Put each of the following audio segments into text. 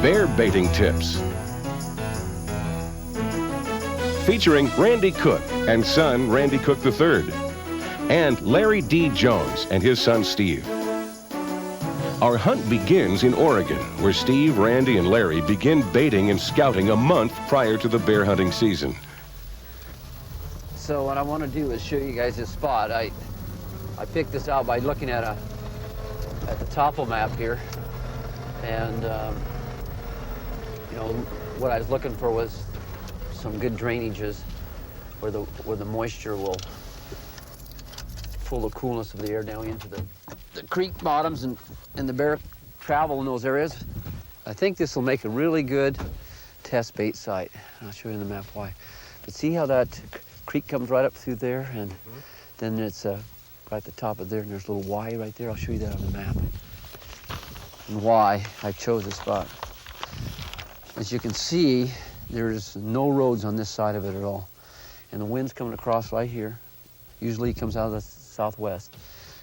Bear Baiting Tips. Featuring Randy Cook and son Randy Cook III, and Larry D. Jones and his son Steve. Our hunt begins in Oregon, where Steve, Randy, and Larry begin baiting and scouting a month prior to the bear hunting season. So what I want to do is show you guys this spot. I picked this out by looking at the topo map here, and you know, what I was looking for was some good drainages where the moisture will pull the coolness of the air down into the creek bottoms and the bear travel in those areas. I think this will make a really good test bait site. I'll show you in the map why. But see how that creek comes right up through there, and then it's right at the top of there, and there's a little Y right there. I'll show you that on the map and why I chose this spot. As you can see, there's no roads on this side of it at all, and the wind's coming across right here. Usually it comes out of the southwest,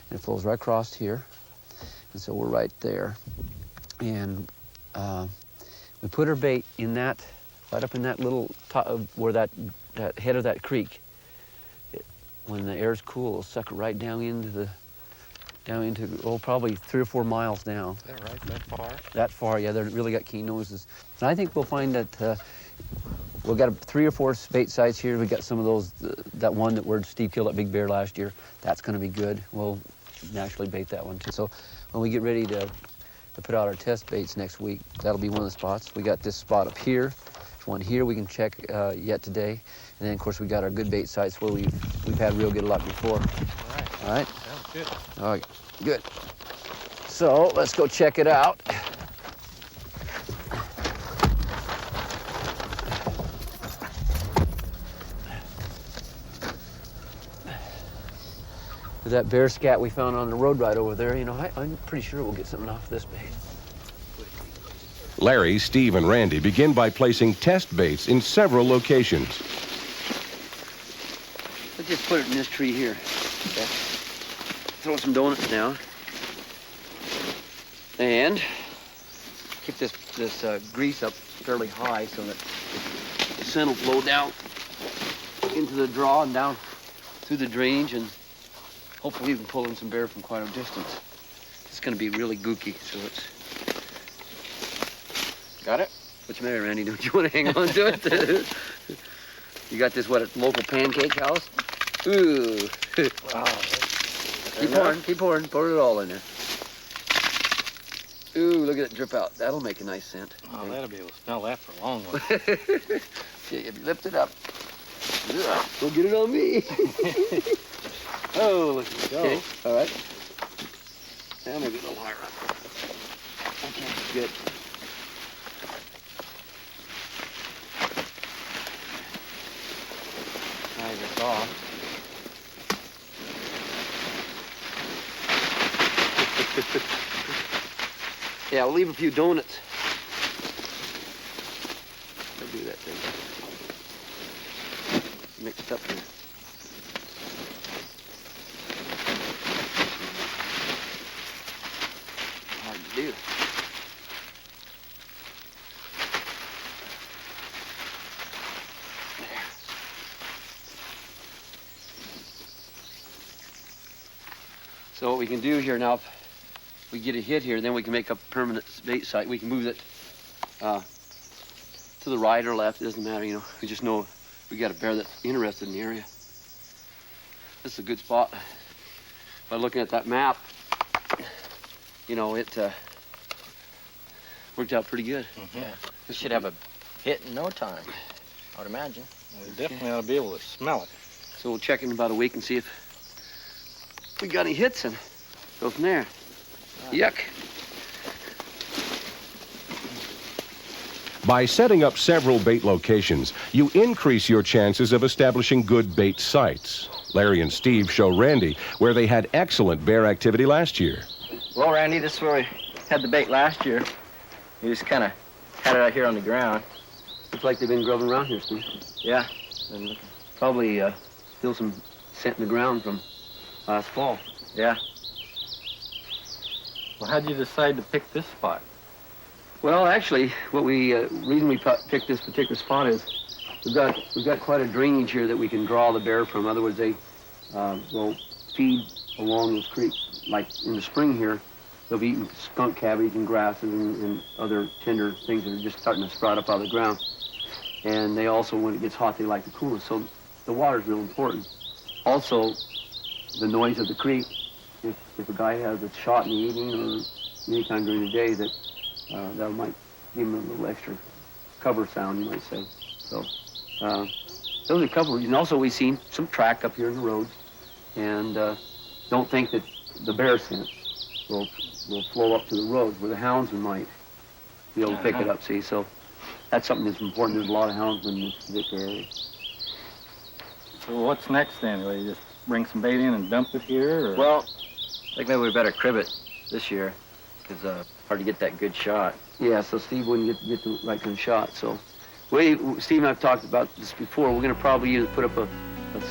and it flows right across here, and so we're right there. And we put our bait in that, right up in that little top, where that head of that creek. When the air's cool, it'll suck it right down into probably 3 or 4 miles down. Is that right? That far? That far, yeah. They've really got keen noses. And I think we'll find that we've got 3 or 4 bait sites here. We got some of those. That one where Steve killed that big bear last year. That's going to be good. We'll naturally bait that one too. So when we get ready to put out our test baits next week, that'll be one of the spots. We got this spot up here. There's one here we can check yet today. And then, of course, we got our good bait sites where we've had real good luck before. All right. All right? Sounds good. Okay, good. So let's go check it out. That bear scat we found on the road right over there, you know, I'm pretty sure we'll get something off this bait. Larry, Steve, and Randy begin by placing test baits in several locations. Let's just put it in this tree here. Okay. Throw some donuts down. And keep this grease up fairly high so that the scent will flow down into the draw and down through the drainage, and hopefully we can pull in some bear from quite a distance. It's going to be really gooky, so it's... Got it? What's the matter, Randy? Don't you want to hang on to it? You got this, what, at the local pancake house? Ooh. Wow. Keep pouring. Pour it all in there. Ooh, look at it drip out. That'll make a nice scent. Oh, that'll be able to smell that for a long while. Okay, if you lift it up. Don't get it on me. Oh, look at it go. Okay, all right. Now maybe a little higher up. Okay, good. Tie this off. Yeah, we'll leave a few donuts. I'll do that thing. Mix it up here. Hard to do. There. So what we can do here now, if we get a hit here, then we can make a permanent bait site. We can move it to the right or left. It doesn't matter, you know. We just know we got a bear that's interested in the area. This is a good spot. By looking at that map, you know, it worked out pretty good. Yeah, we should have a hit in no time, I would imagine. We definitely ought to be able to smell it. So we'll check in about a week and see if we got any hits and go from there. Yuck. By setting up several bait locations, you increase your chances of establishing good bait sites. Larry and Steve show Randy where they had excellent bear activity last year. Well, Randy, this is where we had the bait last year. We just kind of had it out here on the ground. Looks like they've been grubbing around here, Steve. Yeah. Probably still some scent in the ground from last fall. Yeah. Well, how'd you decide to pick this spot? Well, actually, what we reason we picked this particular spot is we've got quite a drainage here that we can draw the bear from. In other words, they will feed along this creek. Like in the spring here, they'll be eating skunk cabbage and grasses and other tender things that are just starting to sprout up out of the ground. And they also, when it gets hot, they like the coolness. So the water's real important. Also, the noise of the creek. If a guy has a shot in the evening or any time during the day, that might give him a little extra cover sound, you might say. So those are a couple of reasons. Also, we've seen some track up here in the roads, and don't think that the bear scent will flow up to the roads where the houndsmen might be able to pick it up. See, so that's something that's important. There's a lot of houndsmen in this particular area. So what's next then? Will you just bring some bait in and dump it here? Or? Well, I think maybe we better crib it this year, because hard to get that good shot. Yeah, so Steve wouldn't get the right kind of shot. So, Steve and I've talked about this before. We're going to probably either put up a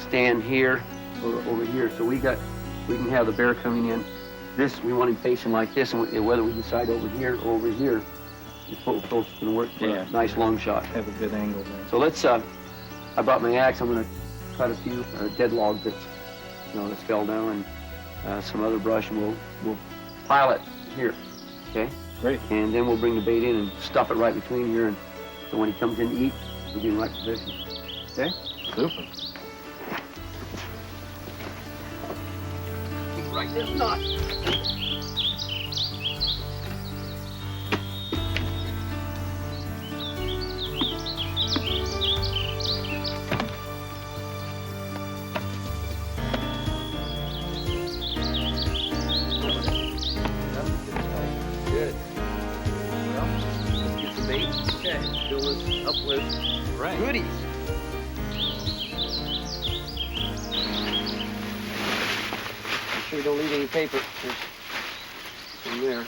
stand here or over here, so we can have the bear coming in. This we want him facing like this, and whether we decide over here or over here, is both going to work for a nice long shot. Have a good angle there. So let's. I brought my axe. I'm going to cut a few dead logs that fell down, and some other brush, and we'll pile it here. Okay. Great. And then we'll bring the bait in and stuff it right between here, and so when he comes in to eat, we'll be in the right position. Okay? Super. Right this knot. Good. Well, let's get the bait. Okay. Fill this up with goodies. Make sure you don't leave any paper. There's some there.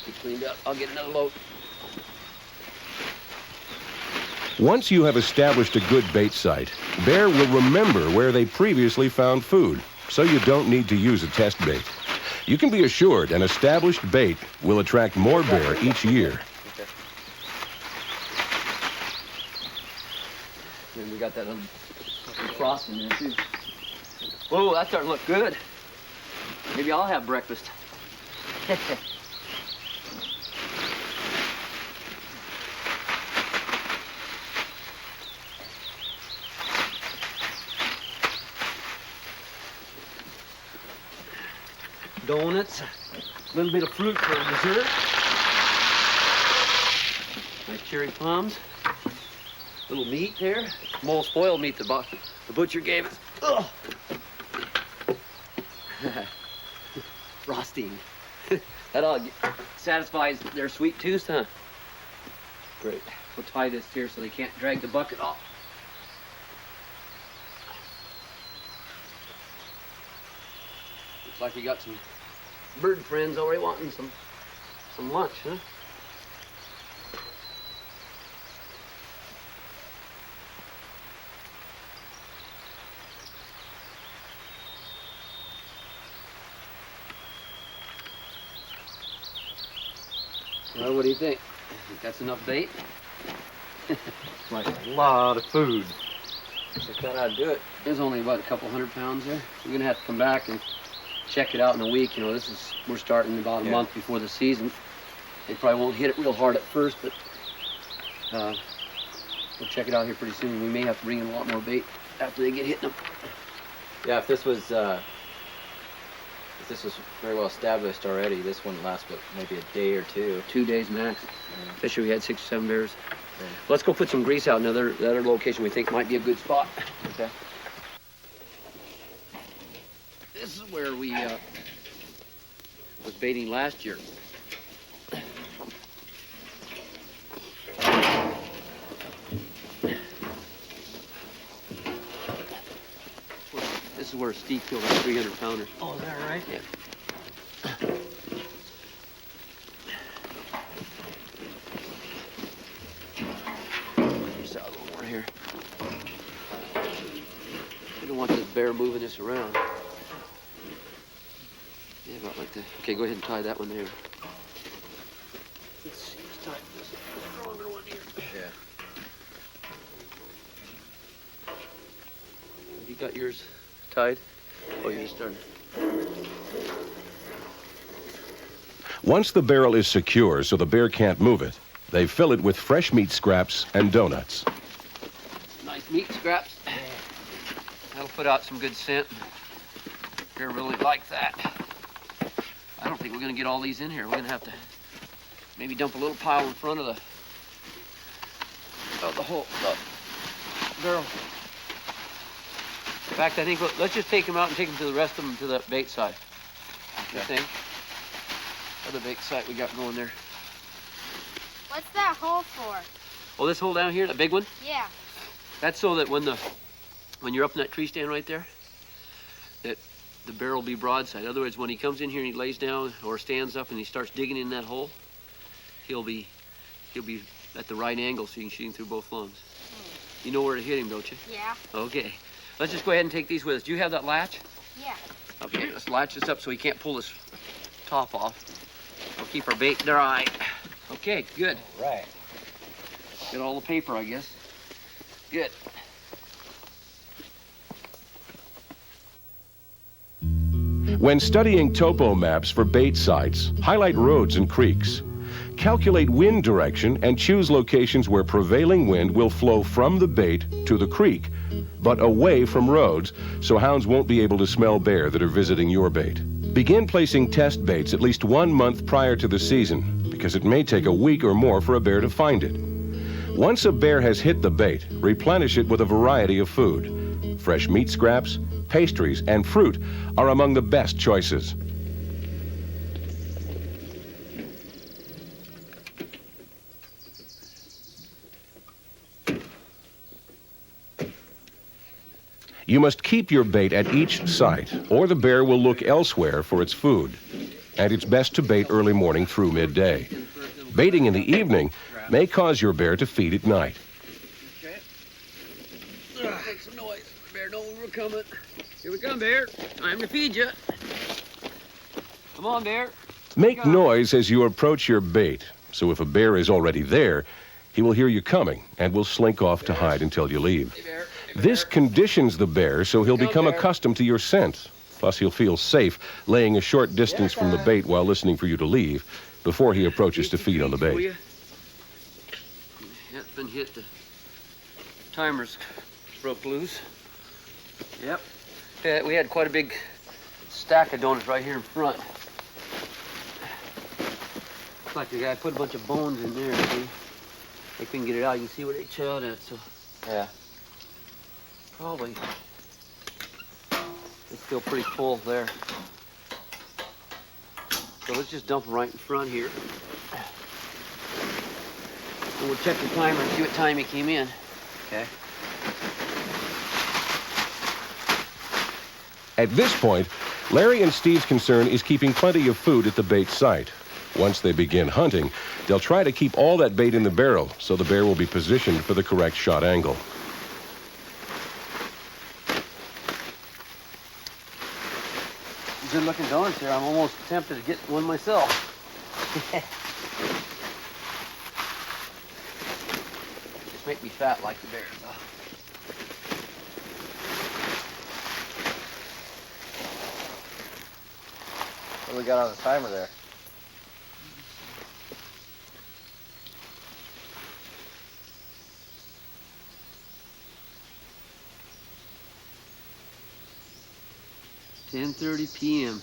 Get cleaned up. I'll get another load. Once you have established a good bait site, bear will remember where they previously found food, so you don't need to use a test bait. You can be assured an established bait will attract more bear each year. Okay. And we got that little frost in there too. Whoa, that's starting to look good. Maybe I'll have breakfast. Donuts, a little bit of fruit for dessert. Nice cherry plums. Little meat there. More spoiled meat the butcher gave us. Ugh. Frosting. That all satisfies their sweet tooth, huh? Great. We'll tie this here so they can't drag the bucket off. Looks like you got some bird friends already wanting some lunch, huh? Well, what do you think? Think that's enough bait? Like a lot of food. Just thought I'd do it. There's only about a couple 100 pounds there. We're gonna have to come back and check it out in a week. You know, we're starting about a month before the season. They probably won't hit it real hard at first, but we'll check it out here pretty soon. We may have to bring in a lot more bait after they get hitting them. Yeah, if this was very well established already, this wouldn't last but maybe a day or two. 2 days max. Especially we had 6 or 7 bears. Yeah. Let's go put some grease out in the other location we think might be a good spot. Okay. This is where we was baiting last year. This is where Steve killed that 300-pounder. Oh, is that right? Yeah. Just out a little more here. We don't want this bear moving this around. Yeah, about like that. Okay, go ahead and tie that one there. You got yours tied? Oh, you just started. Once the barrel is secure so the bear can't move it, they fill it with fresh meat scraps and donuts. Nice meat scraps. That'll put out some good scent. Bear really like that. I don't think we're gonna get all these in here. We're gonna have to maybe dump a little pile in front of the whole barrel. In fact, I think let's just take them out and take them to the rest of them to the bait side. Okay. You think? Other bait site we got going there. What's that hole for? Oh, this hole down here, the big one? Yeah. That's so that when you're up in that tree stand right there, that the barrel will be broadside. In other words, when he comes in here and he lays down or stands up and he starts digging in that hole, he'll be at the right angle so you can shoot him through both lungs. You know where to hit him, don't you? Yeah. Okay. Let's just go ahead and take these with us. Do you have that latch? Yeah. Okay, let's latch this up so he can't pull this top off. We'll keep our bait dry. Okay, good. All right. Get all the paper, I guess. Good. When studying topo maps for bait sites, highlight roads and creeks. Calculate wind direction and choose locations where prevailing wind will flow from the bait to the creek, but away from roads, so hounds won't be able to smell bear that are visiting your bait. Begin placing test baits at least 1 month prior to the season, because it may take a week or more for a bear to find it. Once a bear has hit the bait, replenish it with a variety of food. Fresh meat scraps, pastries, and fruit are among the best choices. You must keep your bait at each site, or the bear will look elsewhere for its food. And it's best to bait early morning through midday. Baiting in the evening may cause your bear to feed at night. Okay. Make some noise. Bear know we're coming. Here we come, Bear. Time to feed you. Come on, Bear. Make noise as you approach your bait, so if a bear is already there, he will hear you coming and will slink off to hide until you leave. Hey, Bear. This conditions the bear so he'll become accustomed to your scent. Plus, he'll feel safe laying a short distance from the bait while listening for you to leave before he approaches to feed on the bait. Yeah, it's been hit. The timer's broke loose. Yep. Yeah, we had quite a big stack of donuts right here in front. Looks like the guy put a bunch of bones in there, see? They couldn't get it out. You can see where they chowed at, so Yeah. probably it's still pretty full there. So let's just dump them right in front here. And we'll check the timer and see what time he came in. Okay. At this point, Larry and Steve's concern is keeping plenty of food at the bait site. Once they begin hunting, they'll try to keep all that bait in the barrel so the bear will be positioned for the correct shot angle. Good looking donuts here. I'm almost tempted to get one myself. Just make me fat like the bears. What do we got on the timer there? $10:30 p.m.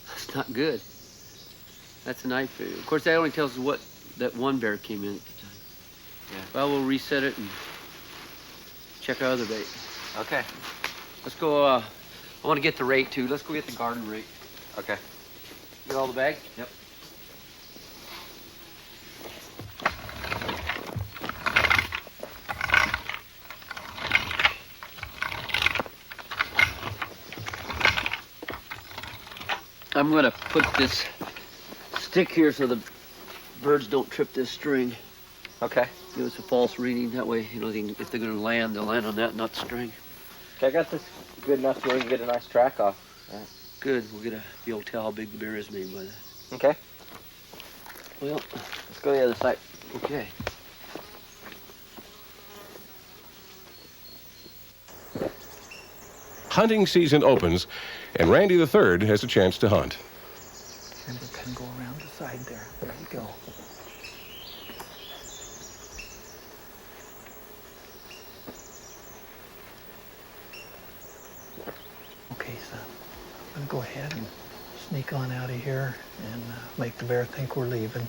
That's not good. That's a night food. Of course, that only tells us that one bear came in at the time. Yeah. Well, we'll reset it and check our other bait. Okay. Let's go, I want to get the rate too. Let's go get the garden rate. Okay. Get all the bag? Yep. I'm gonna put this stick here so the birds don't trip this string. Okay. Give us a false reading. That way, you know, if they're gonna land, they'll land on that, not the string. Okay, I got this good enough so we can get a nice track off. Right. Good. We'll be able to tell how big the bear is maybe by that. Okay. Well, Let's go to the other side. okay. hunting season opens, and Randy III has a chance to hunt. Remember, kind of go around the side there. There you go. Okay, son. I'm going to go ahead and sneak on out of here and make the bear think we're leaving.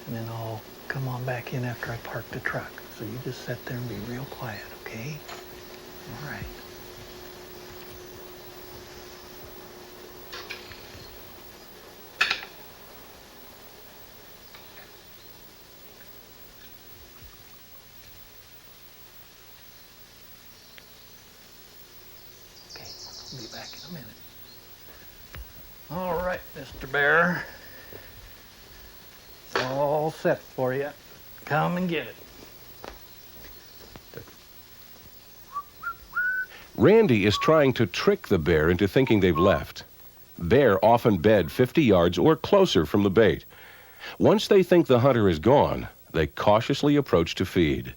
And then I'll come on back in after I park the truck. So you just sit there and be real quiet, okay? All right. Okay, I'll be back in a minute. All right, Mr. Bear. It's all set for you. Come and get it. Randy is trying to trick the bear into thinking they've left. Bear often bed 50 yards or closer from the bait. Once they think the hunter is gone, they cautiously approach to feed.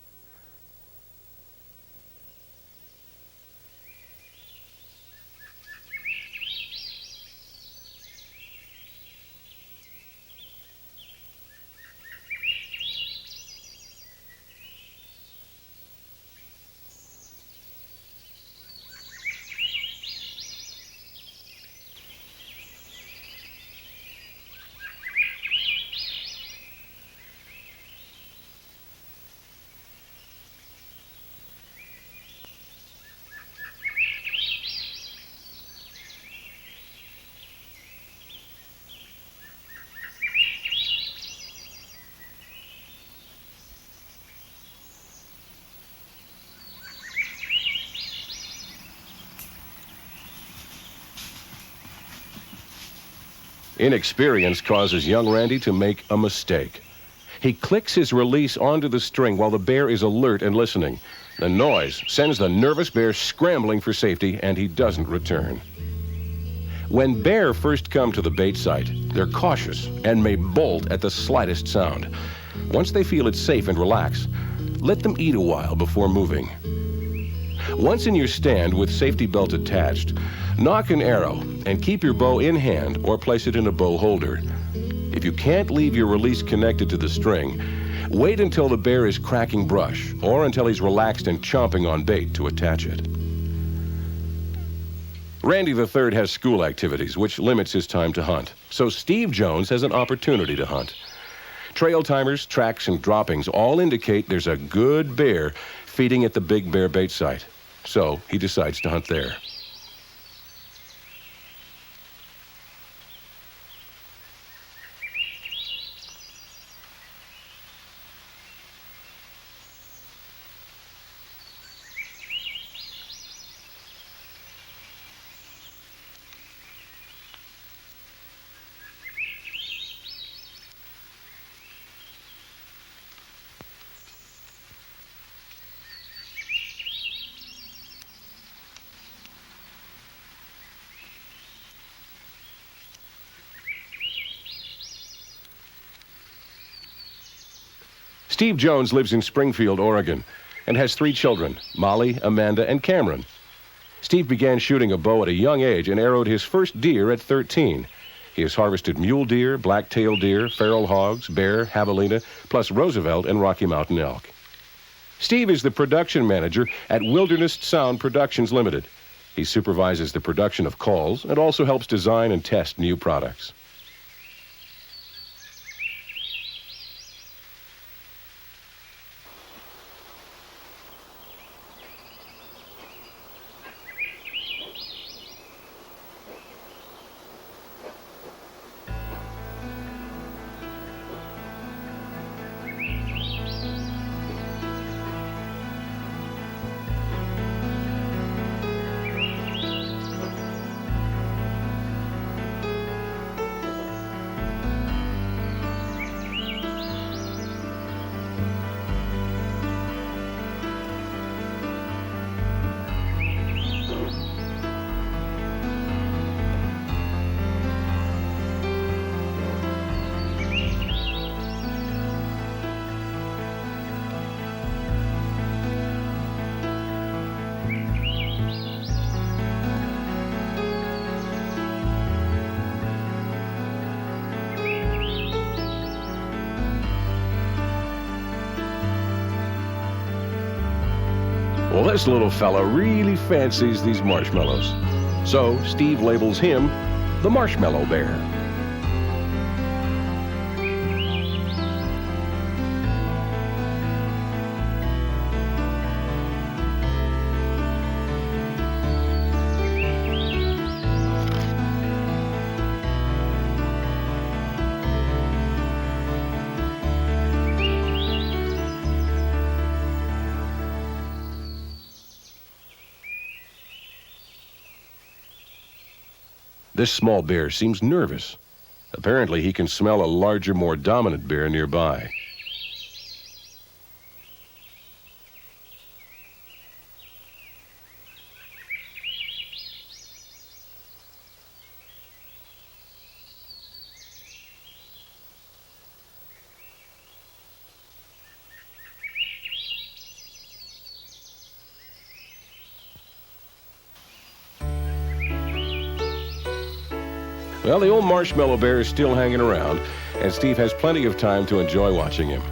Inexperience causes young Randy to make a mistake. He clicks his release onto the string while the bear is alert and listening. The noise sends the nervous bear scrambling for safety, and he doesn't return. When bear first come to the bait site, they're cautious and may bolt at the slightest sound. Once they feel it's safe and relax, let them eat a while before moving. Once in your stand with safety belt attached, nock an arrow and keep your bow in hand or place it in a bow holder. If you can't leave your release connected to the string, wait until the bear is cracking brush or until he's relaxed and chomping on bait to attach it. Randy III has school activities, which limits his time to hunt. So Steve Jones has an opportunity to hunt. Trail timers, tracks, and droppings all indicate there's a good bear feeding at the Big Bear bait site. So he decides to hunt there. Steve Jones lives in Springfield, Oregon, and has 3 children, Molly, Amanda, and Cameron. Steve began shooting a bow at a young age and arrowed his first deer at 13. He has harvested mule deer, black-tailed deer, feral hogs, bear, javelina, plus Roosevelt and Rocky Mountain elk. Steve is the production manager at Wilderness Sound Productions Limited. He supervises the production of calls and also helps design and test new products. Well, this little fella really fancies these marshmallows. So Steve labels him the Marshmallow Bear. This small bear seems nervous. Apparently, he can smell a larger, more dominant bear nearby. Well, the old Marshmallow Bear is still hanging around, and Steve has plenty of time to enjoy watching him.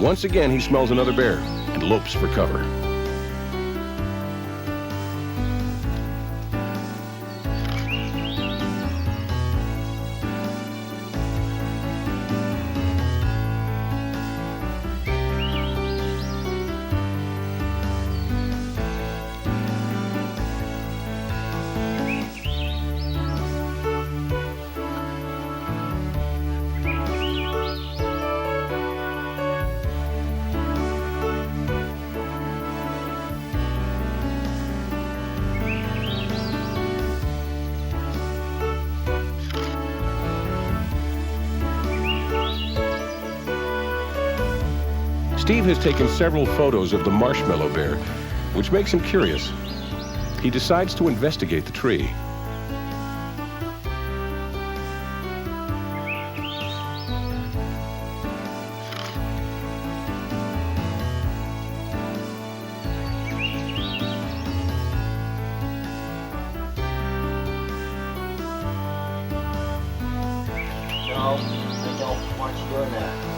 Once again, he smells another bear and lopes for cover. Steve has taken several photos of the Marshmallow Bear, which makes him curious. He decides to investigate the tree. No, I don't want you doing that.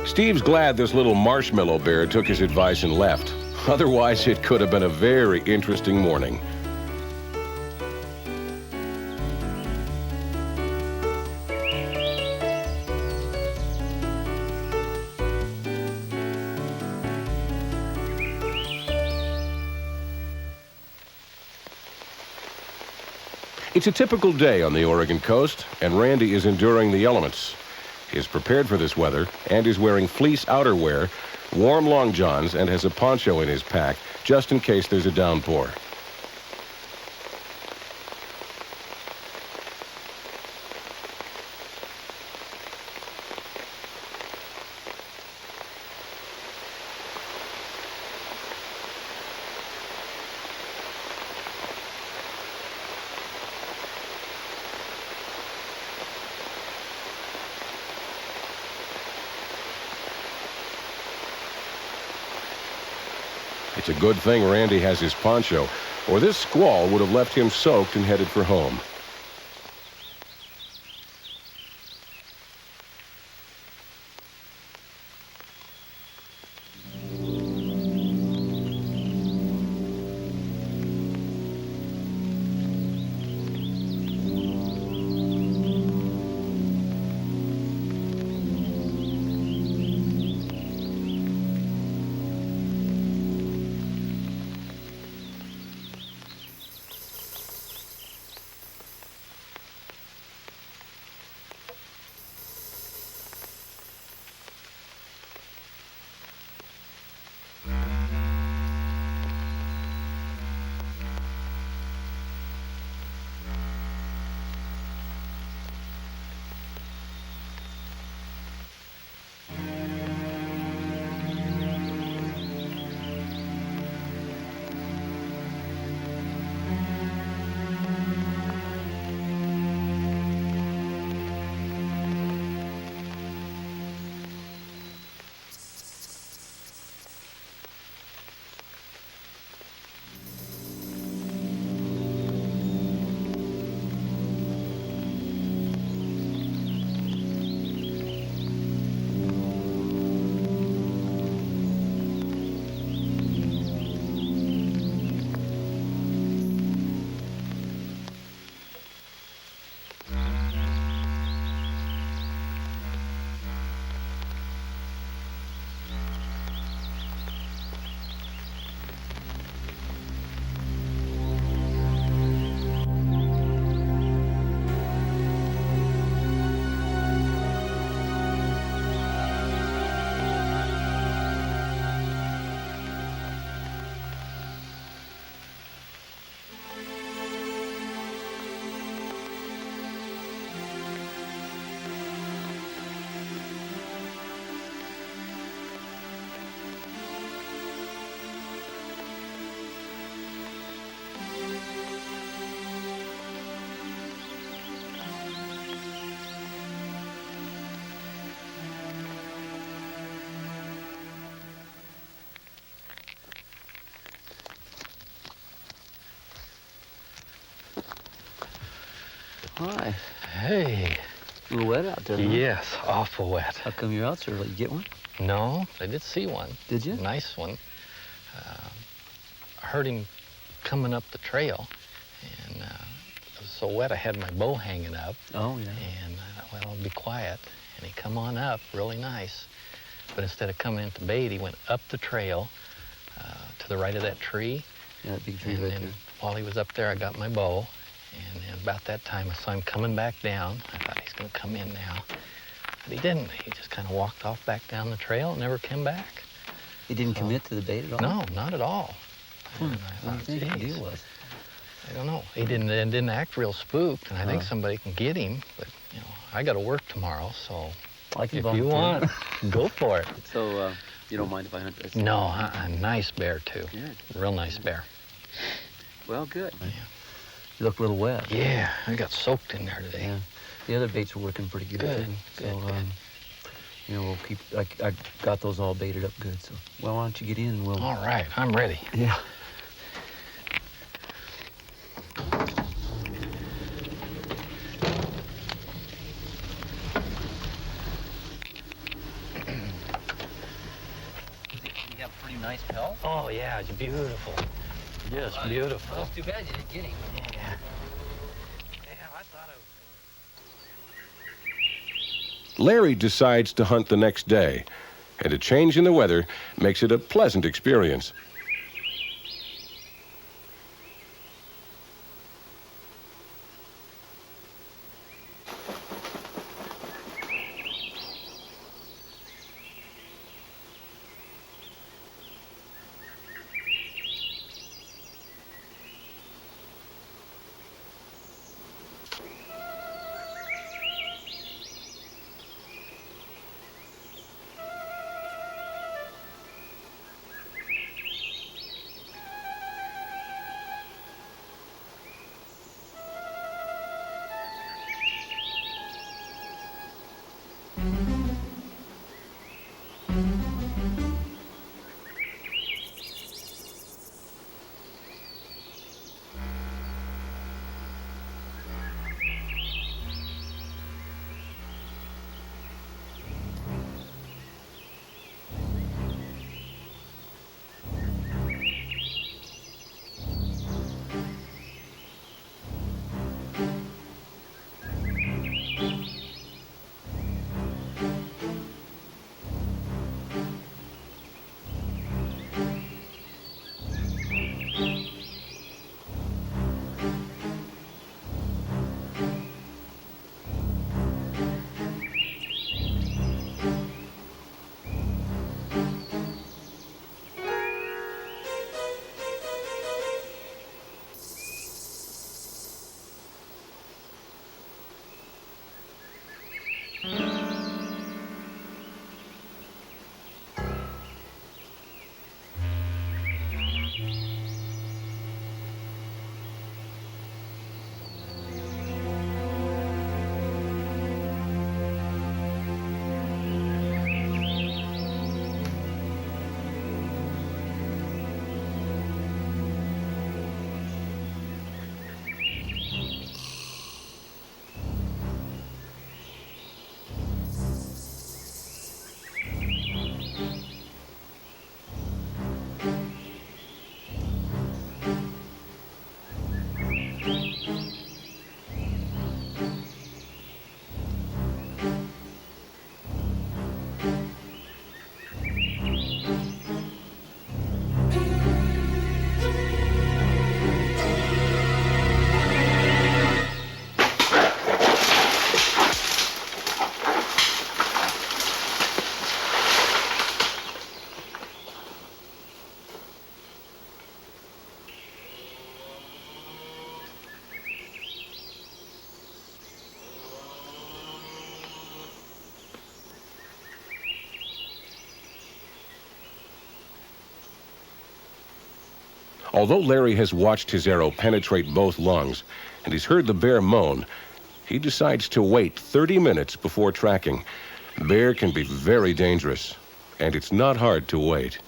Steve's glad this little Marshmallow Bear took his advice and left. Otherwise, it could have been a very interesting morning. It's a typical day on the Oregon coast, and Randy is enduring the elements. He is prepared for this weather and is wearing fleece outerwear, warm long johns, and has a poncho in his pack just in case there's a downpour. It's a good thing Randy has his poncho, or this squall would have left him soaked and headed for home. Hi. Hey. A little wet out there, huh? Yes, awful wet. How come you're out so early? You get one? No, I did see one. Did you? Nice one. I heard him coming up the trail, and it was so wet I had my bow hanging up. Oh, yeah. And I thought, well, I'll be quiet. And he come on up, really nice. But instead of coming into bait, he went up the trail to the right of that tree. Yeah, that big tree And right then there. while he was up there, I got my bow. And then about that time, I saw him coming back down. I thought, he's going to come in now. But he didn't. He just kind of walked off back down the trail and never came back. He didn't commit to the bait at all? No, not at all. And I What do you thought, think the "Geez." deal was? I don't know. He didn't act real spooked, and I think somebody can get him. But, you know, I got to work tomorrow, so I can if you want, go for it. So, you don't mind if I hunt this? No, a nice bear, too. Good. Real nice bear. Well, good. Yeah. You look a little wet. Yeah, I got soaked in there today. Yeah. The other baits are working pretty good, Good, too. good, So, good. you know, we'll keep, I got those all baited up good, so. Well, why don't you get in and we'll. All right, I'm ready. Yeah. You got pretty nice pelt? Oh, yeah, it's beautiful. Just beautiful. Well, it's too bad you didn't get him. Yeah. Yeah, I thought I was... Larry decides to hunt the next day, and a change in the weather makes it a pleasant experience. Although Larry has watched his arrow penetrate both lungs, and he's heard the bear moan, he decides to wait 30 minutes before tracking. Bear can be very dangerous, and it's not hard to wait.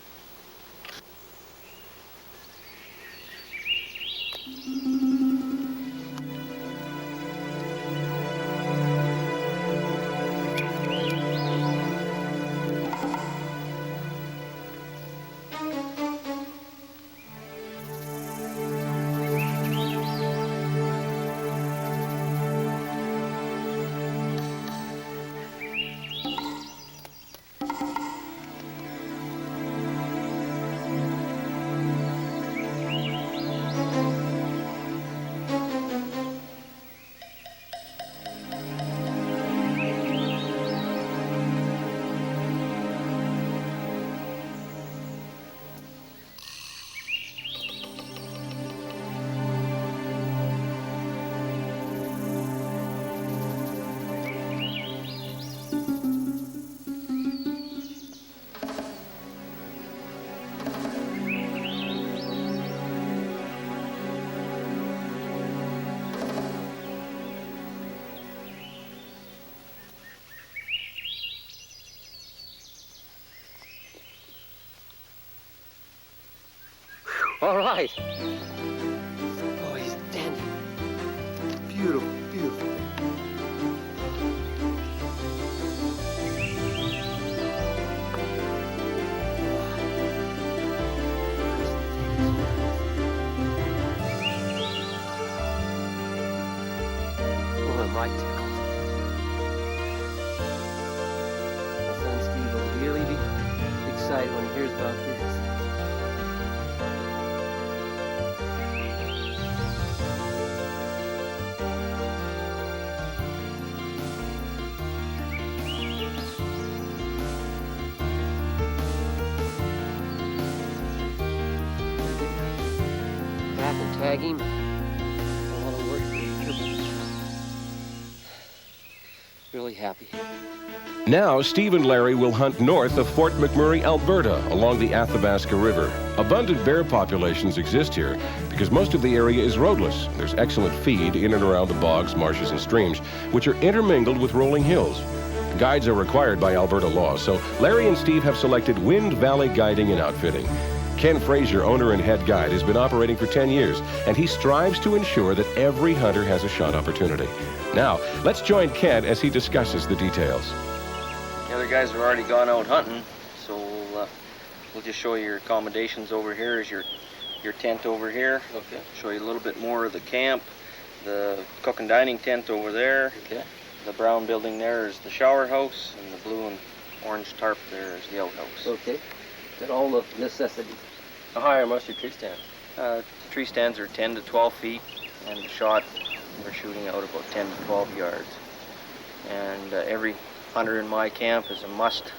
right. Oh, he's dandy. Beautiful, beautiful. Oh, am I tickled. My son Steve will really be excited when he hears about this. Back and tag him. A lot of work here, but really happy. Now, Steve and Larry will hunt north of Fort McMurray, Alberta, along the Athabasca River. Abundant bear populations exist here because most of the area is roadless. There's excellent feed in and around the bogs, marshes, and streams, which are intermingled with rolling hills. Guides are required by Alberta law, so Larry and Steve have selected Wind Valley Guiding and Outfitting. Ken Frazier, owner and head guide, has been operating for 10 years, and he strives to ensure that every hunter has a shot opportunity. Now, let's join Ken as he discusses the details. The other guys have already gone out hunting, so we'll just show you your accommodations over here. Is your tent over here. Okay. Show you a little bit more of the camp. The cook and dining tent over there. Okay. The brown building there is the shower house, and the blue and orange tarp there is the outhouse. Okay. Got all the necessities. How high are most of your tree stands? The tree stands are 10 to 12 feet, and the shot, we're shooting out about 10 to 12 yards. And every hunter in my camp is a must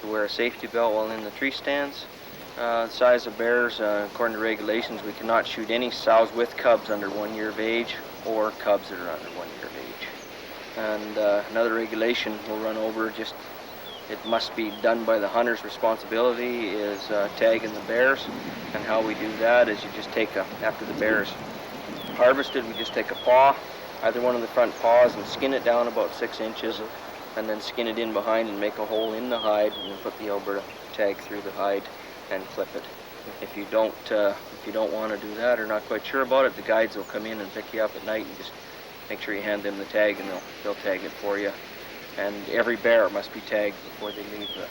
to wear a safety belt while in the tree stands. The size of bears, according to regulations, we cannot shoot any sows with cubs under 1 year of age or cubs that are under 1 year of age. And another regulation we'll run over, just it must be done by the hunter's responsibility, is tagging the bears. And how we do that is you just take after the bear's harvested, we just take a paw, either one of the front paws, and skin it down about 6 inches, and then skin it in behind and make a hole in the hide, and then put the Alberta tag through the hide and clip it. If you don't want to do that or not quite sure about it, the guides will come in and pick you up at night and just make sure you hand them the tag, and they'll tag it for you. And every bear must be tagged before they leave the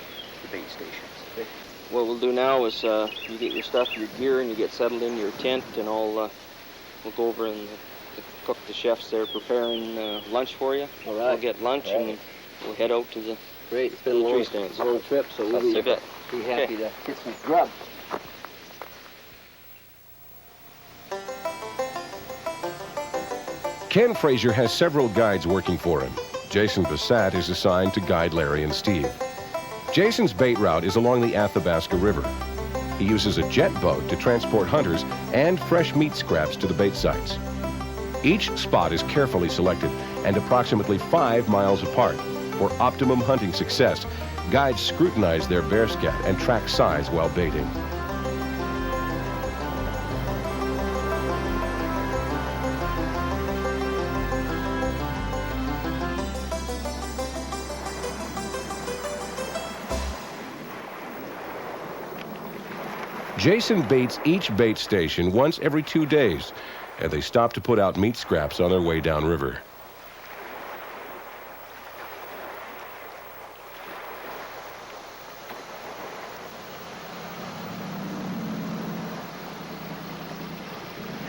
bait stations. Okay. What we'll do now is you get your stuff, your gear, and you get settled in your tent, and we'll go over and the chefs there preparing lunch for you. All right. We'll get lunch and we'll head out to the Great. It's been a long trip, so we'll be happy to get some grub. Ken Frazier has several guides working for him. Jason Bassat is assigned to guide Larry and Steve. Jason's bait route is along the Athabasca River. He uses a jet boat to transport hunters and fresh meat scraps to the bait sites. Each spot is carefully selected and approximately 5 miles apart. For optimum hunting success, guides scrutinize their bear scat and track size while baiting. Jason baits each bait station once every 2 days, and they stop to put out meat scraps on their way downriver.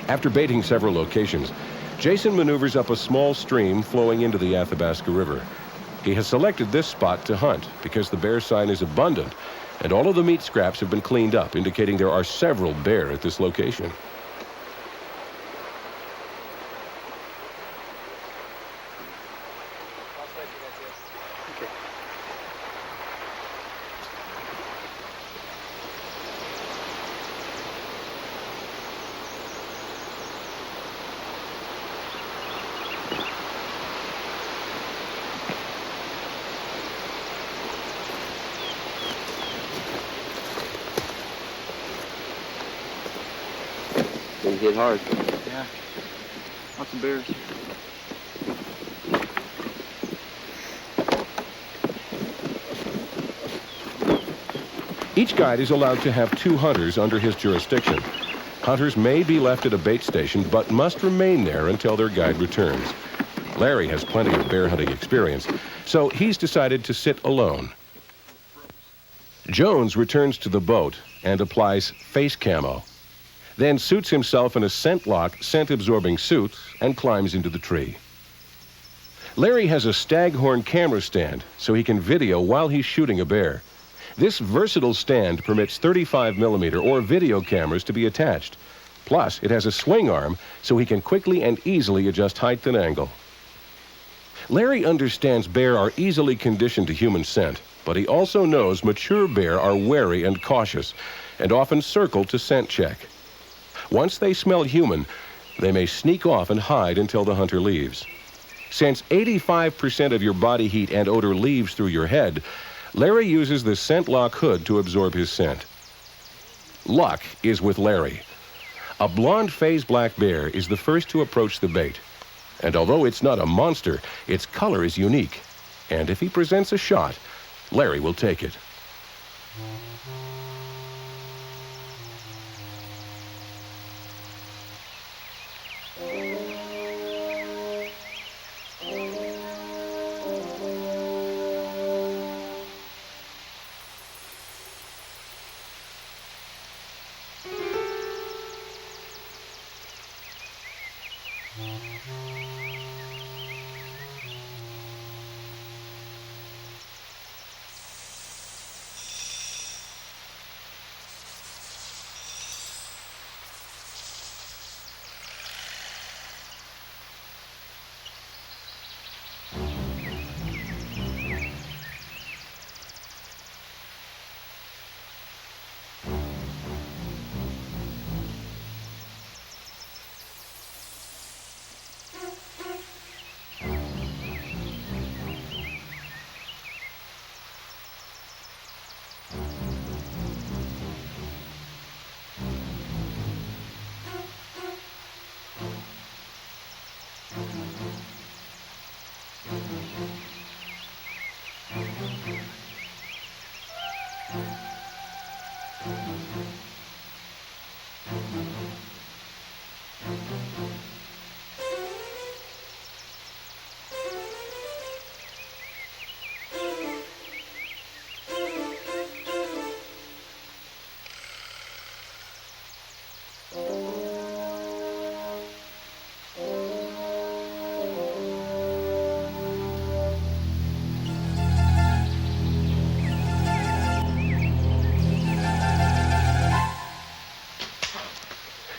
After baiting several locations, Jason maneuvers up a small stream flowing into the Athabasca River. He has selected this spot to hunt because the bear sign is abundant, and all of the meat scraps have been cleaned up, indicating there are several bear at this location. Been hit hard. Yeah, lots of bears. Each guide is allowed to have 2 hunters under his jurisdiction. Hunters may be left at a bait station, but must remain there until their guide returns. Larry has plenty of bear hunting experience, so he's decided to sit alone. Jones returns to the boat and applies face camo, then suits himself in a scent-lock, scent-absorbing suit and climbs into the tree. Larry has a Staghorn camera stand so he can video while he's shooting a bear. This versatile stand permits 35mm or video cameras to be attached. Plus, it has a swing arm so he can quickly and easily adjust height and angle. Larry understands bear are easily conditioned to human scent, but he also knows mature bear are wary and cautious and often circle to scent check. Once they smell human, they may sneak off and hide until the hunter leaves. Since 85% of your body heat and odor leaves through your head, Larry uses the scent lock hood to absorb his scent. Luck is with Larry. A blonde phase black bear is the first to approach the bait. And although it's not a monster, its color is unique. And if he presents a shot, Larry will take it.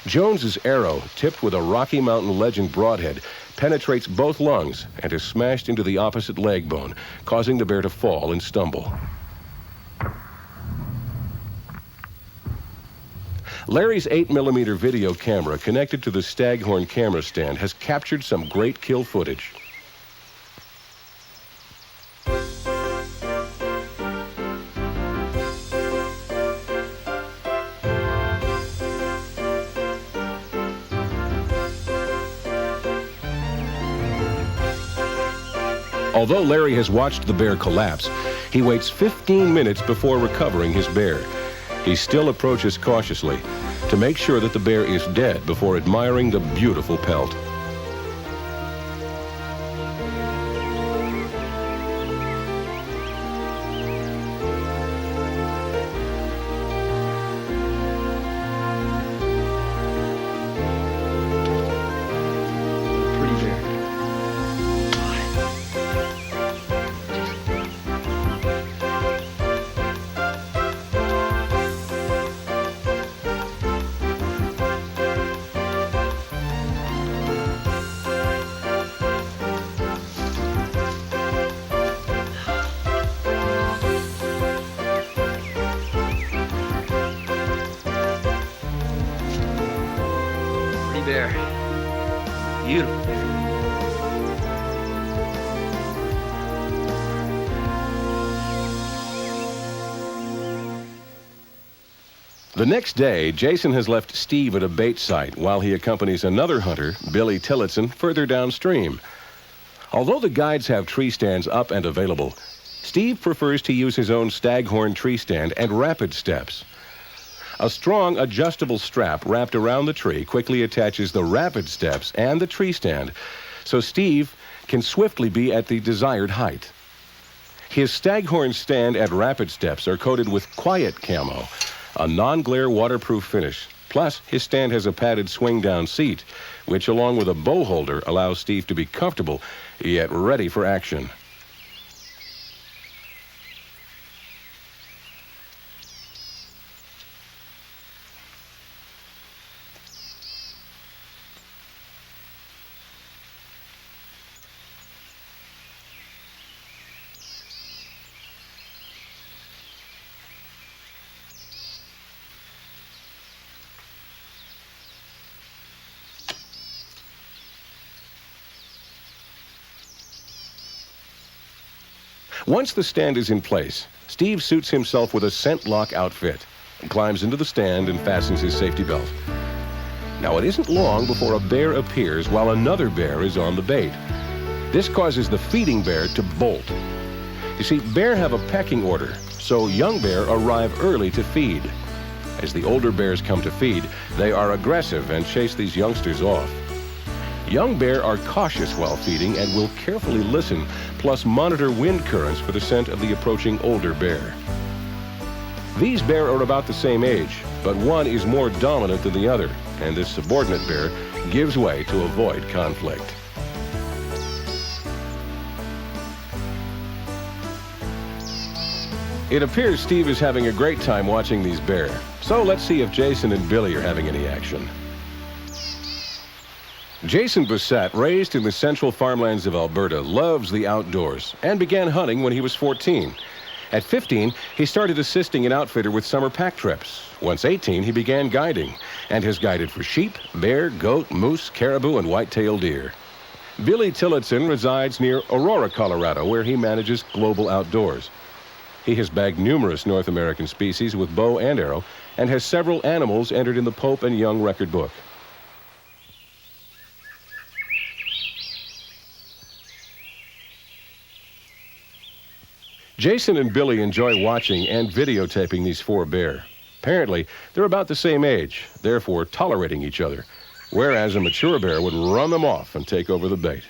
Jones's arrow, tipped with a Rocky Mountain Legend broadhead, penetrates both lungs and is smashed into the opposite leg bone, causing the bear to fall and stumble. Larry's 8mm video camera connected to the Staghorn camera stand has captured some great kill footage. Although Larry has watched the bear collapse, he waits 15 minutes before recovering his bear. He still approaches cautiously to make sure that the bear is dead before admiring the beautiful pelt. Bear. Beautiful bear. The next day, Jason has left Steve at a bait site while he accompanies another hunter, Billy Tillotson, further downstream. Although the guides have tree stands up and available, Steve prefers to use his own Staghorn tree stand and rapid steps. A strong adjustable strap wrapped around the tree quickly attaches the rapid steps and the tree stand, so Steve can swiftly be at the desired height. His Staghorn stand and rapid steps are coated with Quiet Camo, a non-glare waterproof finish. Plus, his stand has a padded swing-down seat, which along with a bow holder allows Steve to be comfortable yet ready for action. Once the stand is in place, Steve suits himself with a scent lock outfit and climbs into the stand and fastens his safety belt. Now, it isn't long before a bear appears while another bear is on the bait. This causes the feeding bear to bolt. You see, bear have a pecking order, so young bear arrive early to feed. As the older bears come to feed, they are aggressive and chase these youngsters off. Young bear are cautious while feeding and will carefully listen, plus monitor wind currents for the scent of the approaching older bear. These bear are about the same age, but one is more dominant than the other, and this subordinate bear gives way to avoid conflict. It appears Steve is having a great time watching these bear, so let's see if Jason and Billy are having any action. Jason Bissett, raised in the central farmlands of Alberta, loves the outdoors and began hunting when he was 14. At 15, he started assisting an outfitter with summer pack trips. Once 18, he began guiding and has guided for sheep, bear, goat, moose, caribou, and white-tailed deer. Billy Tillotson resides near Aurora, Colorado, where he manages Global Outdoors. He has bagged numerous North American species with bow and arrow and has several animals entered in the Pope and Young record book. Jason and Billy enjoy watching and videotaping these four bear. Apparently, they're about the same age, therefore tolerating each other, whereas a mature bear would run them off and take over the bait.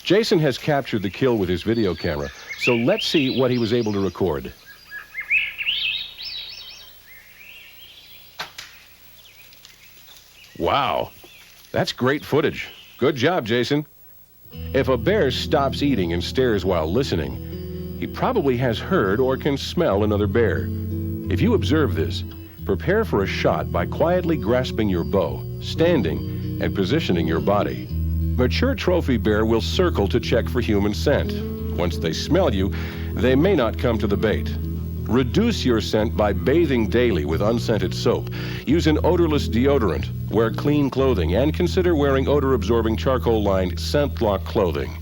Jason has captured the kill with his video camera, so let's see what he was able to record. Wow, that's great footage. Good job, Jason. If a bear stops eating and stares while listening, He probably has heard or can smell another bear. If you observe this, prepare for a shot by quietly grasping your bow, standing, and positioning your body. Mature trophy bear will circle to check for human scent. Once they smell you, they may not come to the bait. Reduce your scent by bathing daily with unscented soap. Use an odorless deodorant. Wear clean clothing and consider wearing odor-absorbing charcoal-lined scent-lock clothing.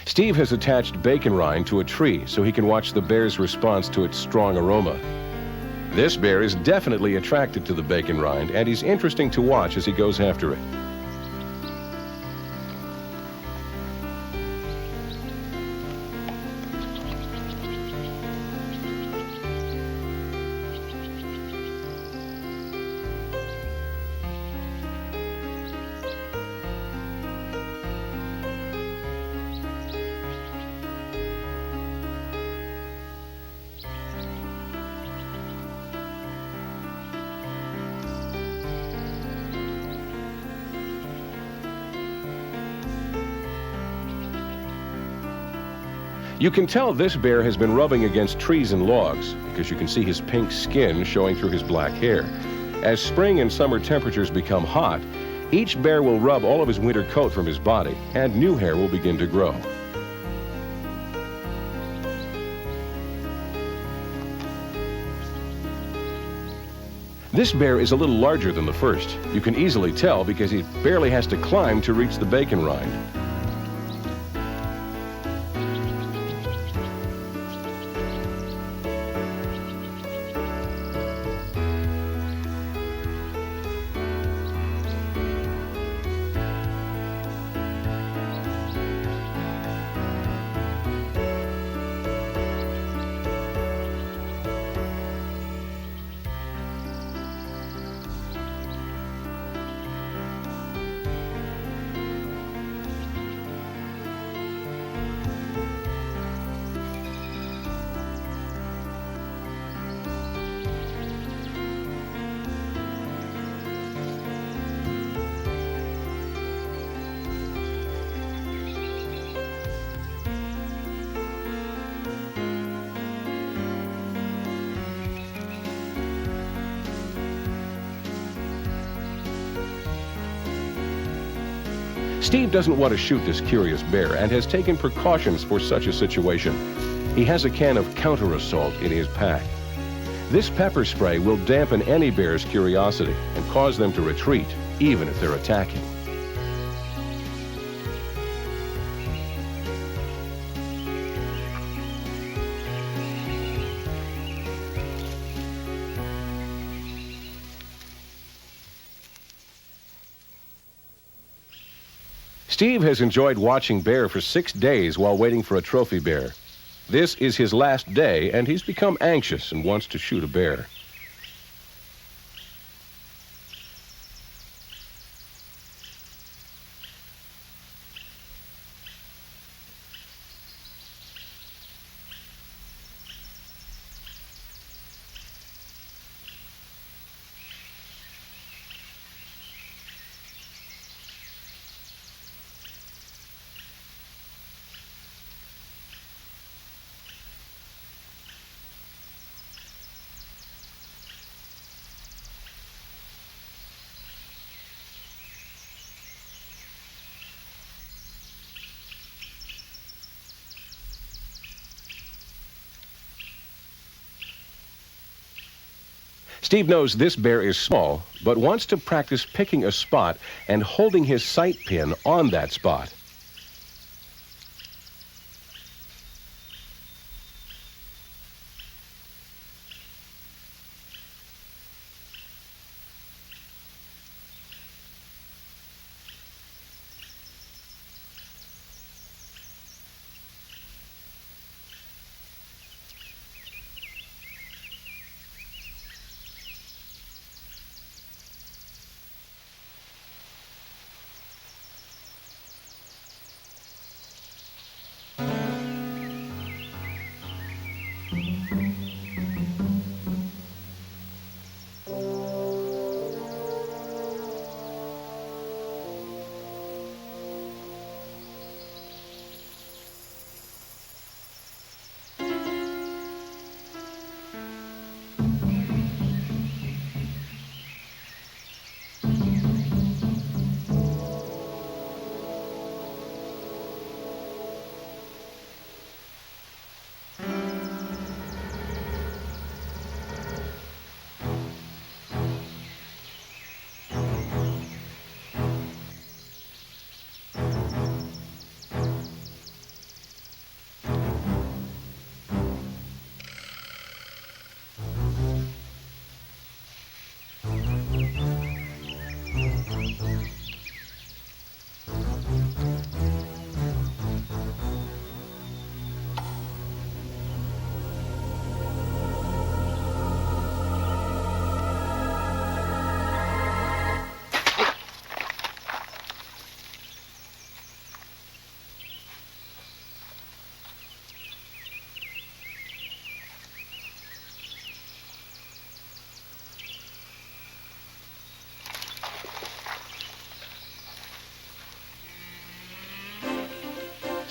Steve has attached bacon rind to a tree so he can watch the bear's response to its strong aroma. This bear is definitely attracted to the bacon rind, and he's interesting to watch as he goes after it. You can tell this bear has been rubbing against trees and logs because you can see his pink skin showing through his black hair. As spring and summer temperatures become hot, each bear will rub all of his winter coat from his body and new hair will begin to grow. This bear is a little larger than the first. You can easily tell because he barely has to climb to reach the bacon rind. Steve doesn't want to shoot this curious bear and has taken precautions for such a situation. He has a can of counter assault in his pack. This pepper spray will dampen any bear's curiosity and cause them to retreat, even if they're attacking. Steve has enjoyed watching bear for 6 days while waiting for a trophy bear. This is his last day, and he's become anxious and wants to shoot a bear. Steve knows this bear is small, but wants to practice picking a spot and holding his sight pin on that spot.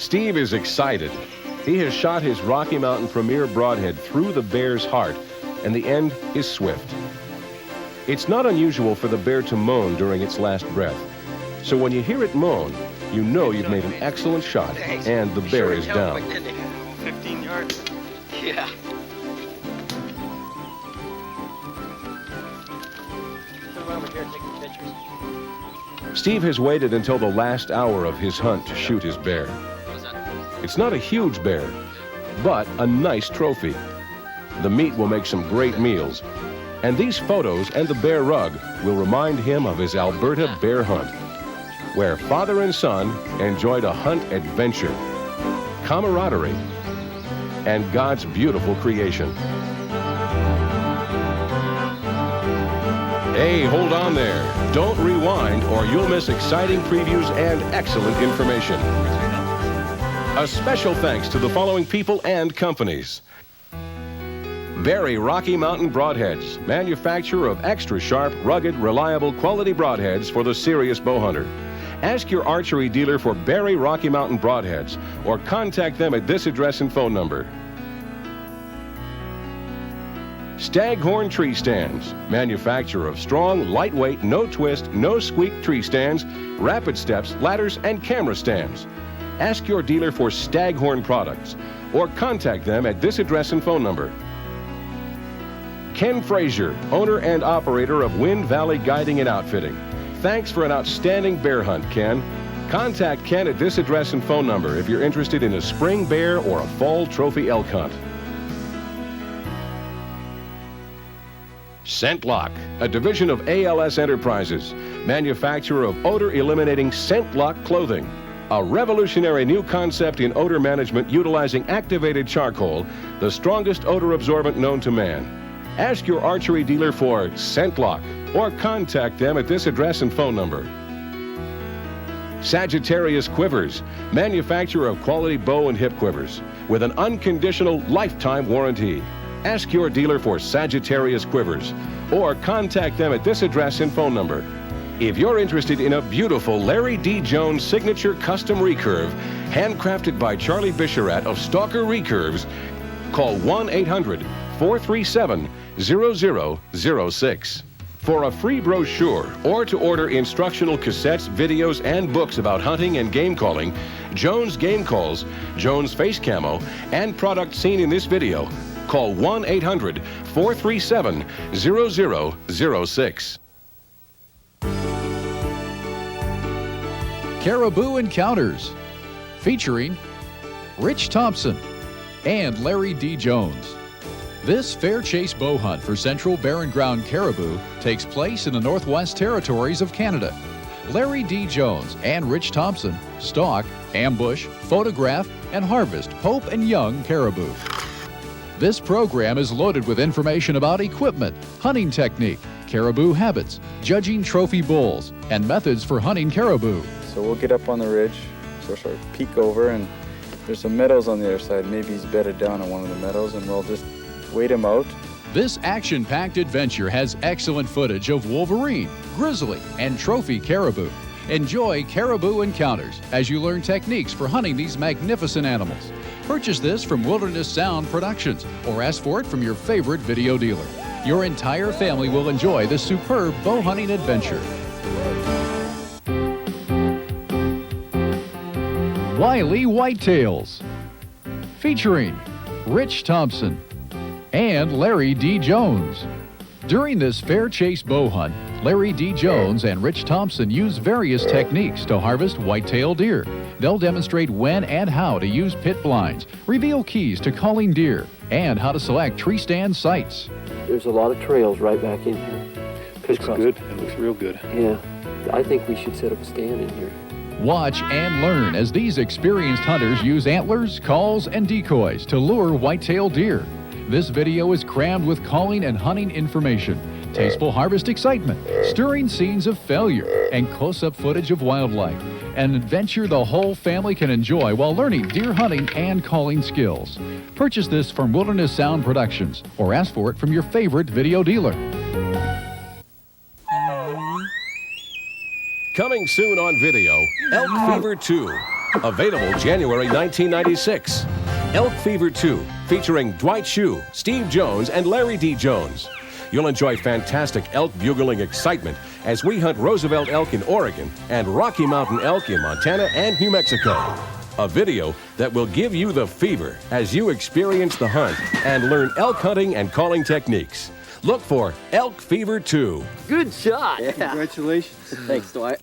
Steve is excited. He has shot his Rocky Mountain Premier broadhead through the bear's heart, and the end is swift. It's not unusual for the bear to moan during its last breath. So when you hear it moan, you know you've made an excellent shot, and the bear is down. 15 yards. Yeah. Steve has waited until the last hour of his hunt to shoot his bear. It's not a huge bear, but a nice trophy. The meat will make some great meals, and these photos and the bear rug will remind him of his Alberta bear hunt, where father and son enjoyed a hunt adventure, camaraderie, and God's beautiful creation. Hey, hold on there. Don't rewind or you'll miss exciting previews and excellent information. A special thanks to the following people and companies. Barry Rocky Mountain Broadheads, manufacturer of extra sharp, rugged, reliable, quality broadheads for the serious bow hunter. Ask your archery dealer for Barry Rocky Mountain Broadheads or contact them at this address and phone number. Staghorn Tree Stands, manufacturer of strong, lightweight, no-twist, no-squeak tree stands, rapid steps, ladders, and camera stands. Ask your dealer for Staghorn products or contact them at this address and phone number. Ken Frazier, owner and operator of Wind Valley Guiding and Outfitting. Thanks for an outstanding bear hunt, Ken. Contact Ken at this address and phone number if you're interested in a spring bear or a fall trophy elk hunt. ScentLock, a division of ALS Enterprises, manufacturer of odor-eliminating ScentLock clothing. A revolutionary new concept in odor management utilizing activated charcoal, the strongest odor absorbent known to man. Ask your archery dealer for ScentLock or contact them at this address and phone number. Sagittarius Quivers, manufacturer of quality bow and hip quivers with an unconditional lifetime warranty. Ask your dealer for Sagittarius Quivers or contact them at this address and phone number. If you're interested in a beautiful Larry D. Jones signature custom recurve, handcrafted by Charlie Bisharat of Stalker Recurves, call 1-800-437-0006. For a free brochure or to order instructional cassettes, videos, and books about hunting and game calling, Jones Game Calls, Jones Face Camo, and products seen in this video, call 1-800-437-0006. Caribou Encounters, featuring Rich Thompson and Larry D. Jones. This fair chase bow hunt for central barren ground caribou takes place in the Northwest Territories of Canada. Larry D. Jones and Rich Thompson stalk, ambush, photograph, and harvest Pope and young caribou. This program is loaded with information about equipment, hunting technique, caribou habits, judging trophy bulls, and methods for hunting caribou. So we'll get up on the ridge, sort of peek over, and there's some meadows on the other side. Maybe he's bedded down on one of the meadows, and we'll just wait him out. This action-packed adventure has excellent footage of wolverine, grizzly, and trophy caribou. Enjoy Caribou Encounters as you learn techniques for hunting these magnificent animals. Purchase this from Wilderness Sound Productions or ask for it from your favorite video dealer. Your entire family will enjoy this superb bow hunting adventure. Wiley Whitetails, featuring Rich Thompson and Larry D. Jones. During this fair chase bow hunt, Larry D. Jones and Rich Thompson use various techniques to harvest whitetail deer. They'll demonstrate when and how to use pit blinds, reveal keys to calling deer, and how to select tree stand sites. There's a lot of trails right back in here. Looks good. It looks real good. Yeah, I think we should set up a stand in here. Watch and learn as these experienced hunters use antlers, calls, and decoys to lure whitetail deer. This video is crammed with calling and hunting information, tasteful harvest excitement, stirring scenes of failure, and close-up footage of wildlife. An adventure the whole family can enjoy while learning deer hunting and calling skills. Purchase this from Wilderness Sound Productions or ask for it from your favorite video dealer. Coming soon on video, Elk Fever 2. Available January 1996. Elk Fever 2, featuring Dwight Shue, Steve Jones, and Larry D. Jones. You'll enjoy fantastic elk bugling excitement as we hunt Roosevelt elk in Oregon and Rocky Mountain elk in Montana and New Mexico. A video that will give you the fever as you experience the hunt and learn elk hunting and calling techniques. Look for Elk Fever 2. Good shot. Congratulations. Thanks, Dwight.